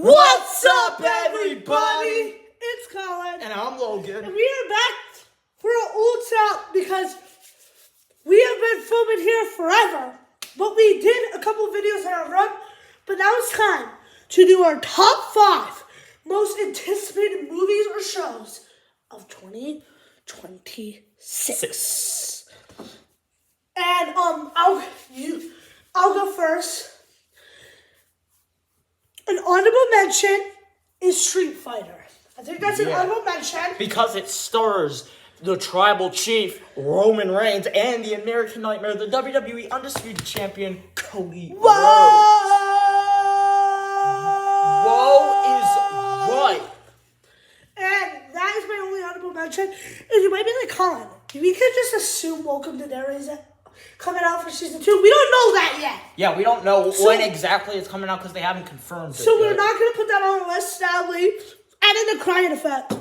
What's up, everybody? It's Colin. And I'm Logan. And we are back for an old out because we have been filming here forever. But we did a couple of videos in a row. But now it's time to do our top 5 most anticipated movies or shows of 2026. And I'll go first. An honorable mention is Street Fighter. I think that's an honorable mention. Because it stars the Tribal Chief, Roman Reigns, and the American Nightmare, the WWE Undisputed Champion, Cody Rhodes. Whoa is right. And that is my only honorable mention. And you might be like, Colin, we could just assume Welcome to Derry is coming out for season 2. We don't know that yet. Yeah, we don't know when exactly it's coming out because they haven't confirmed it. So we're not going to put that on the list, sadly. And in the crying effect.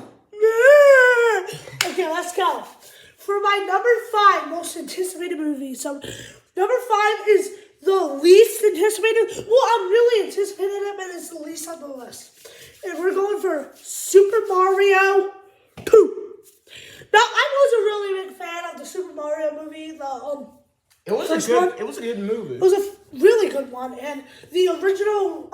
Okay, let's go. For my number 5 most anticipated movie. So number 5 is the least anticipated. Well, I'm really anticipating it, but it's the least on the list. And we're going for Super Mario 2. Now, I was a really big fan of the Super Mario movie. It was a good movie. It was a really good one, and the original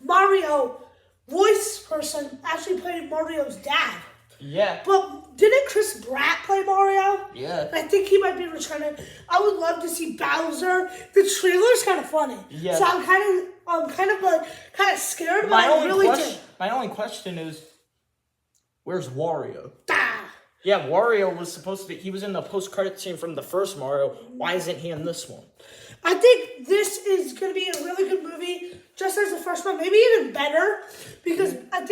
Mario voice person actually played Mario's dad. Yeah. But didn't Chris Pratt play Mario? Yeah. I think he might be returning. I would love to see Bowser. The trailer's kind of funny. Yeah. So I'm kind of scared. My only question is, where's Wario? Yeah, Wario was supposed to be. He was in the post-credit scene from the first Mario. Why isn't he in this one? I think this is going to be a really good movie, just as the first one. Maybe even better, because I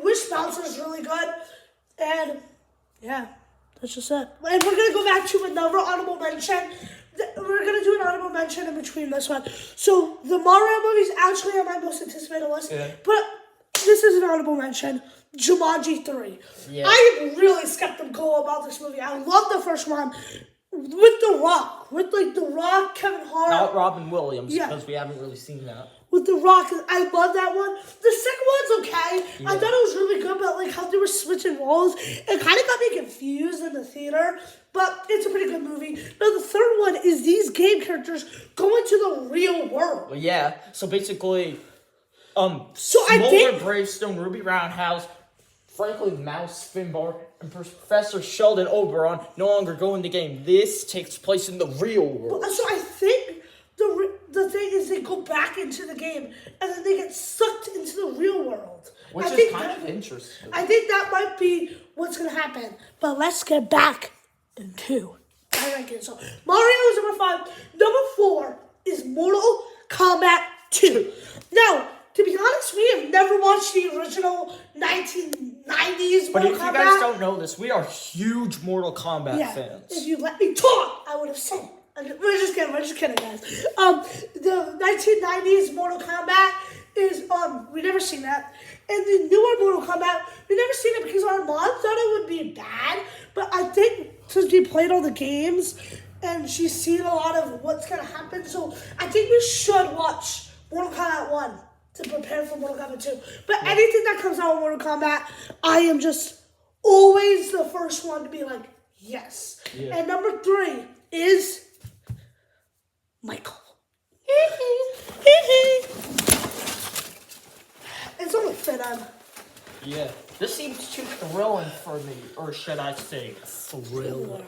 wish Bowser's really good. And, yeah, that's just it. And we're going to go back to another honorable mention. We're going to do an honorable mention in between this one. So, the Mario movie's actually on my most anticipated list. Yeah. But this is an honorable mention. Jumanji 3. Yeah. I am really skeptical about this movie. I love the first one with The Rock. With, The Rock, Kevin Hart. Not Robin Williams, because we haven't really seen that. With The Rock, I love that one. The second one's okay. Yeah. I thought it was really good, but, how they were switching roles, it kind of got me confused in the theater. But it's a pretty good movie. Now, the third one is these game characters going to the real world. Well, yeah. So, basically, Smolder, Bravestone, Ruby Roundhouse, Franklin Mouse, Finbar, and Professor Sheldon Oberon no longer go in the game. This takes place in the real world. So I think the thing is they go back into the game and then they get sucked into the real world. Which is kind of interesting. I think that might be what's going to happen. But let's get back into my ranking. So Mario is number 5. Number 4 is Mortal Kombat 2. Now, to be honest, we have never watched the original 1990s Mortal Kombat. But if you guys don't know this, we are huge Mortal Kombat fans. If you let me talk, I would have said it. We're just kidding, guys. The 1990s Mortal Kombat is, we never seen that. And the newer Mortal Kombat, we never seen it because our mom thought it would be bad. But I think since we played all the games and she's seen a lot of what's going to happen, so I think we should watch Mortal Kombat 1. To prepare for Mortal Kombat 2. But anything that comes out of Mortal Kombat, I am just always the first one to be like, yes. Yeah. And number 3 is Michael. It's only fit on. Yeah. This seems too thrilling for me. Or should I say thriller?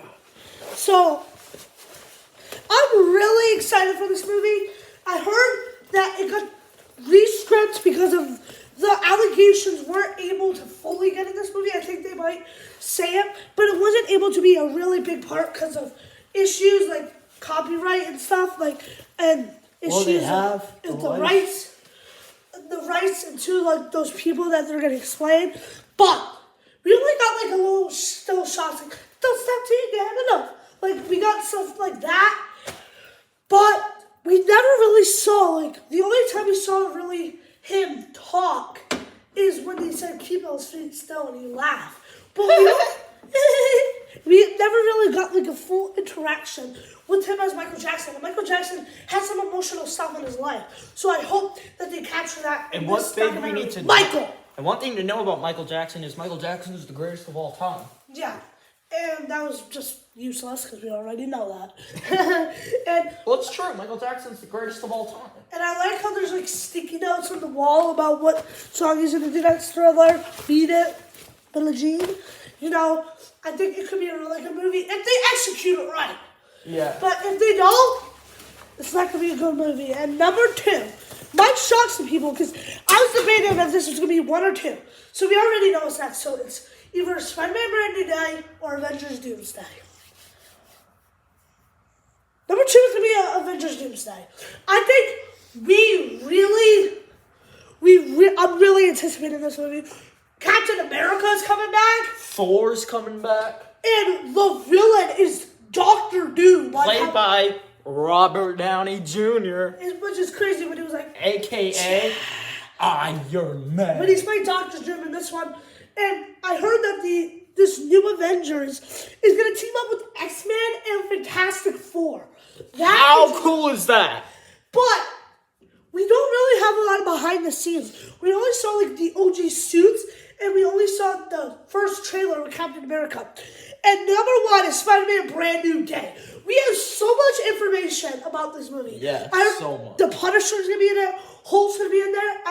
So, I'm really excited for this movie. I heard that it got rescript because of the allegations weren't able to fully get in this movie. I think they might say it, but it wasn't able to be a really big part because of issues like copyright and stuff, and issues with the rights into those people that they're gonna explain. But we only got a little still shots like "Don't stop till you get enough." We got stuff like that, but we never really saw, the only time we saw really him talk is when he said, "Keep those feet still," and he laughed. But we don't, We never really got like a full interaction with him as Michael Jackson. And Michael Jackson had some emotional stuff in his life. So I hope that they capture that. And one thing we need to Michael. And one thing to know about Michael Jackson is Michael Jackson is the greatest of all time. Yeah. And that was just useless because we already know that. And well, it's true. Michael Jackson's the greatest of all time. And I like how there's like sticky notes on the wall about what song he's gonna do next. Thriller, Beat It, Billie Jean. You know, I think it could be a really good movie if they execute it right. Yeah. But if they don't, it's not gonna be a good movie. And number 2 might shock some people because I was debating if this was gonna be 1 or 2. So we already know it's next. So it's either Spider-Man Brand New Day or Avengers Doomsday. Number 2 is gonna be Avengers Doomsday. I think I'm really anticipating this movie. Captain America is coming back. Thor's coming back. And the villain is Doctor Doom. Played by Robert Downey Jr. Which is crazy when he was like... A.K.A. Iron Man. But he's playing Doctor Doom in this one. And I heard that this new Avengers is going to team up with X-Men and Fantastic Four. How cool is that? But we don't really have a lot of behind the scenes. We only saw like the OG suits, and we only saw the first trailer with Captain America. And number 1 is Spider-Man Brand New Day. We have so much information about this movie. Yeah, so much. The Punisher's gonna be in it. Hulk's gonna be in there.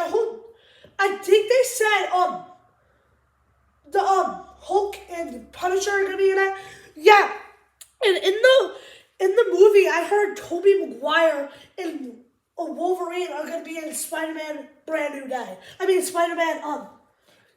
I think they said the Hulk and Punisher are gonna be in it. Yeah. And in the movie, I heard Tobey Maguire and Wolverine are gonna be in Spider-Man Brand New Day. I mean Spider-Man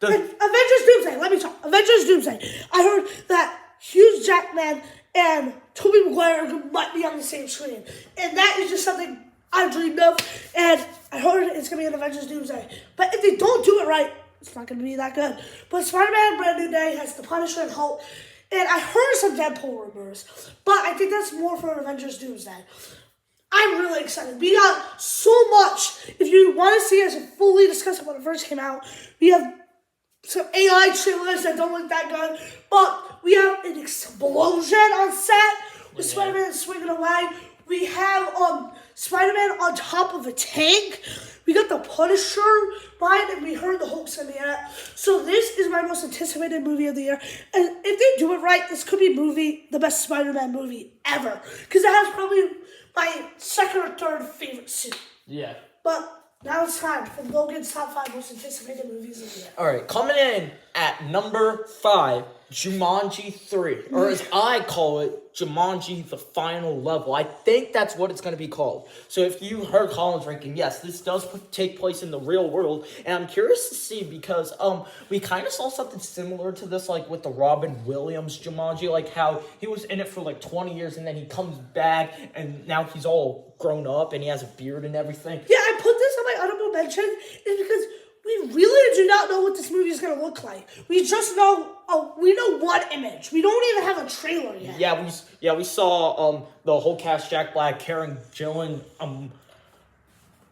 Avengers Doomsday. Let me talk. Avengers Doomsday. I heard that Hugh Jackman and Tobey Maguire might be on the same screen, and that is just something I dreamed of. And I heard it's gonna be an Avengers Doomsday. But if they don't do it right, it's not gonna be that good. But Spider-Man Brand New Day has the Punisher and Hulk, and I heard some Deadpool rumors, but I think that's more for Avengers Doomsday. I'm really excited. We got so much. If you want to see us fully discuss it when it first came out, we have some AI trailers that don't look that good, but we have an explosion on set with Spider-Man swinging away. We have Spider-Man on top of a tank. We got the Punisher behind, and we heard the Hulk's gonna be in it. So this is my most anticipated movie of the year. And if they do it right, this could be the best Spider-Man movie ever, because it has probably my second or third favorite suit. Yeah. But now it's time for Logan's top 5 most anticipated movies of the year. All right, coming in at number 5, Jumanji 3, or as I call it, Jumanji: The Final Level. I think that's what it's going to be called. So if you heard Colin's ranking, yes, this does take place in the real world, and I'm curious to see because we kind of saw something similar to this, like with the Robin Williams Jumanji, like how he was in it for like 20 years, and then he comes back, and now he's all grown up, and he has a beard and everything. Yeah, I put this on my honorable mention is because we really do not know what this movie is going to look like. We just know, we know one image. We don't even have a trailer yet. Yeah, we saw the whole cast: Jack Black, Karen Gillan,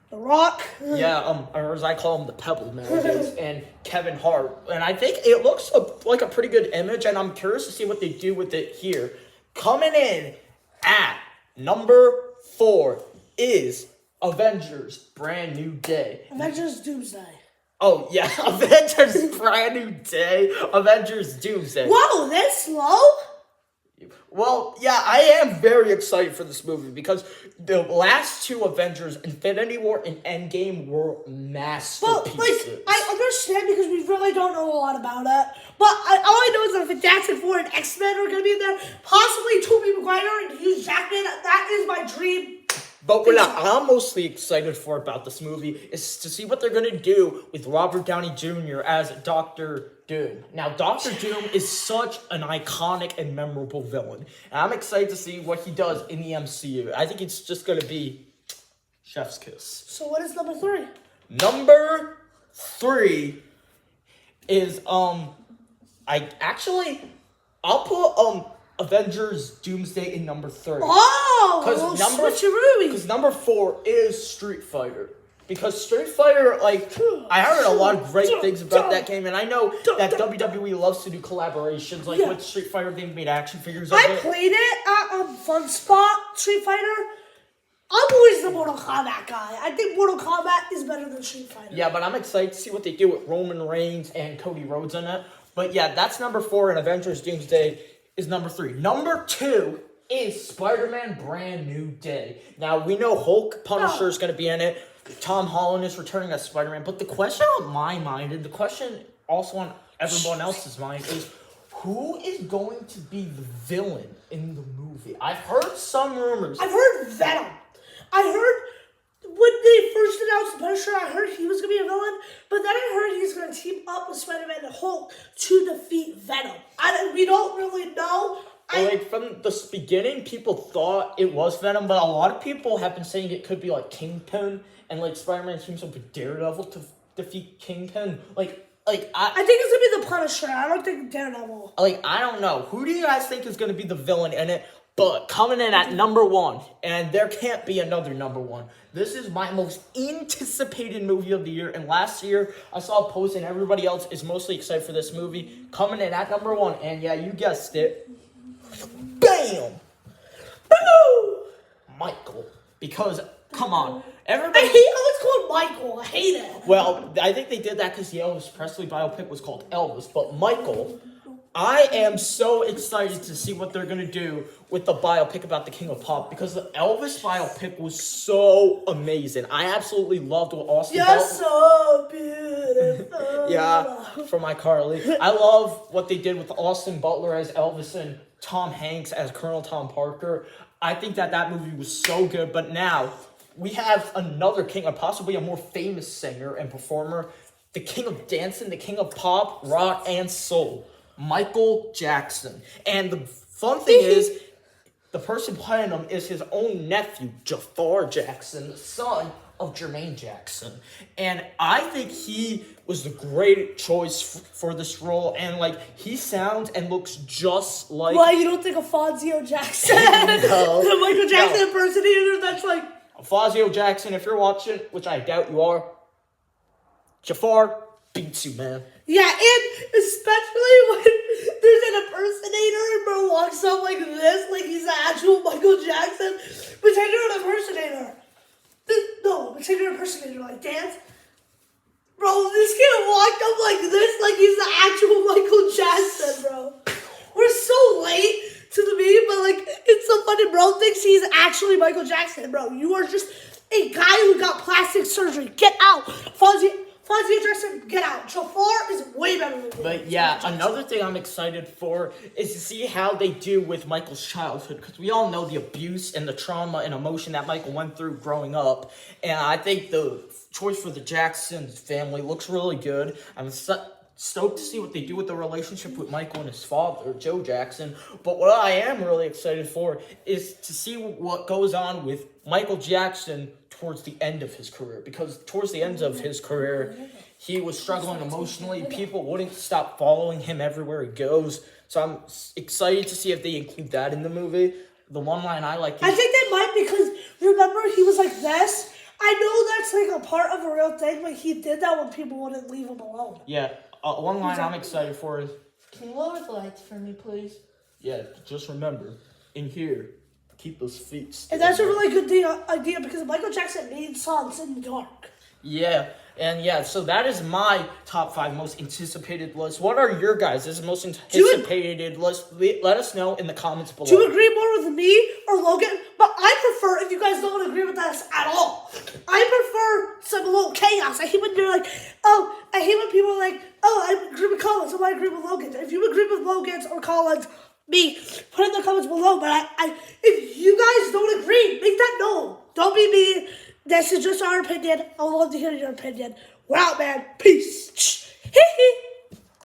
The Rock. Or as I call him, the Pebble nowadays, and Kevin Hart. And I think it looks like a pretty good image, and I'm curious to see what they do with it here. Coming in at number 4 is Avengers Brand New Day. Avengers Doomsday. Oh, yeah, Avengers Brand New Day, Avengers Doomsday. Whoa, that's slow? Well, yeah, I am very excited for this movie because the last 2 Avengers, Infinity War and Endgame, were masterpieces. But, I understand because we really don't know a lot about it. But all I know is that Fantastic Four and X-Men are going to be in there. Possibly Tobey Maguire and Hugh Jackman. That is my dream. But what I'm mostly excited for about this movie is to see what they're going to do with Robert Downey Jr. as Doctor Doom. Now, Doctor Doom is such an iconic and memorable villain. And I'm excited to see what he does in the MCU. I think it's just going to be chef's kiss. So what is number 3? Number 3 is, I'll put, Avengers Doomsday in number 3. Oh, switcheroo. Because number 4 is Street Fighter. Because Street Fighter, like, I heard a lot of great things about that game, and I know that WWE loves to do collaborations, like with Street Fighter, they made action figures of I it. played it at Fun Spot Street Fighter. I'm always the Mortal Kombat guy. I think Mortal Kombat is better than Street Fighter. Yeah, but I'm excited to see what they do with Roman Reigns and Cody Rhodes in it. But yeah, that's number 4, and Avengers Doomsday is number 3. Number 2 is Spider-Man Brand New Day. Now, we know Hulk Punisher is going to be in it. Tom Holland is returning as Spider-Man. But the question on my mind, and the question also on everyone else's mind, is who is going to be the villain in the movie? I've heard some rumors. I've heard Venom. I heard when they first announced the Punisher, I heard he was going to be a villain, but then I heard he's going to team up with Spider-Man and Hulk to defeat Venom. We don't really know. Like, from the beginning, people thought it was Venom, but a lot of people have been saying it could be, like, Kingpin, and, like, Spider-Man teams up with Daredevil to defeat Kingpin. I think it's going to be the Punisher. I don't think Daredevil. Like, I don't know. Who do you guys think is going to be the villain in it? But coming in at number 1, and there can't be another number 1. This is my most anticipated movie of the year. And last year, I saw a post, and everybody else is mostly excited for this movie. Coming in at number 1, and yeah, you guessed it. Bam! Boom! Michael. Because, come on. Everybody... I hate how it's called Michael. I hate it. Well, I think they did that because the Elvis Presley biopic was called Elvis. But Michael... I am so excited to see what they're going to do with the biopic about the King of Pop because the Elvis biopic was so amazing. I absolutely loved what Austin You're so beautiful. Yeah, from iCarly. I love what they did with Austin Butler as Elvis and Tom Hanks as Colonel Tom Parker. I think that movie was so good, but now we have another king, or possibly a more famous singer and performer, the king of dancing, the king of pop, rock, and soul. Michael Jackson. And the fun thing is, the person playing him is his own nephew, Jafar Jackson, the son of Jermaine Jackson. And I think he was the great choice for this role. And, like, he sounds and looks just like... Why, you don't think of Fonzie Jackson? No. The Michael Jackson impersonator that's like... Fonzie Jackson, if you're watching, which I doubt you are, Jafar beats you, man. Yeah, and especially when there's an impersonator and bro walks up like this, like he's the actual Michael Jackson. Pretend you're an impersonator. No, pretend you're an impersonator, like dance. Bro, this kid walked up like this, like he's the actual Michael Jackson, bro. We're so late to the meme, but like, it's so funny, bro thinks he's actually Michael Jackson, bro. You are just a guy who got plastic surgery. Get out. Fonzie Jackson, get out. Jafar is way better than you. But yeah, another thing I'm excited for is to see how they do with Michael's childhood. Because we all know the abuse and the trauma and emotion that Michael went through growing up. And I think the choice for the Jackson family looks really good. I'm stoked to see what they do with the relationship with Michael and his father, Joe Jackson. But what I am really excited for is to see what goes on with Michael Jackson towards the end of his career. Because towards the end of his career, he was struggling emotionally. People wouldn't stop following him everywhere he goes. So I'm excited to see if they include that in the movie. The one line I like is... I think they might, because remember he was like this? I know that's like a part of a real thing, but he did that when people wouldn't leave him alone. Yeah. One line I'm excited for is, can you lower the lights for me, please? Yeah, just remember, in here, keep those feet still. And that's a really good idea because Michael Jackson made songs in the dark. Yeah, and yeah, so that is my top 5 most anticipated list. What are your guys' most anticipated list? Let us know in the comments below. Do you agree more with me or Logan? But I prefer, if you guys don't agree with us at all, I prefer some little chaos. I hate when you're like, oh, I hate when people are like, oh, I agree with Collins, so I agree with Logan. If you agree with Logan or Collins, me, put it in the comments below. But if you guys don't agree, make that known. Don't be mean. This is just our opinion. I would love to hear your opinion. We're out, man. Peace. Hee hee.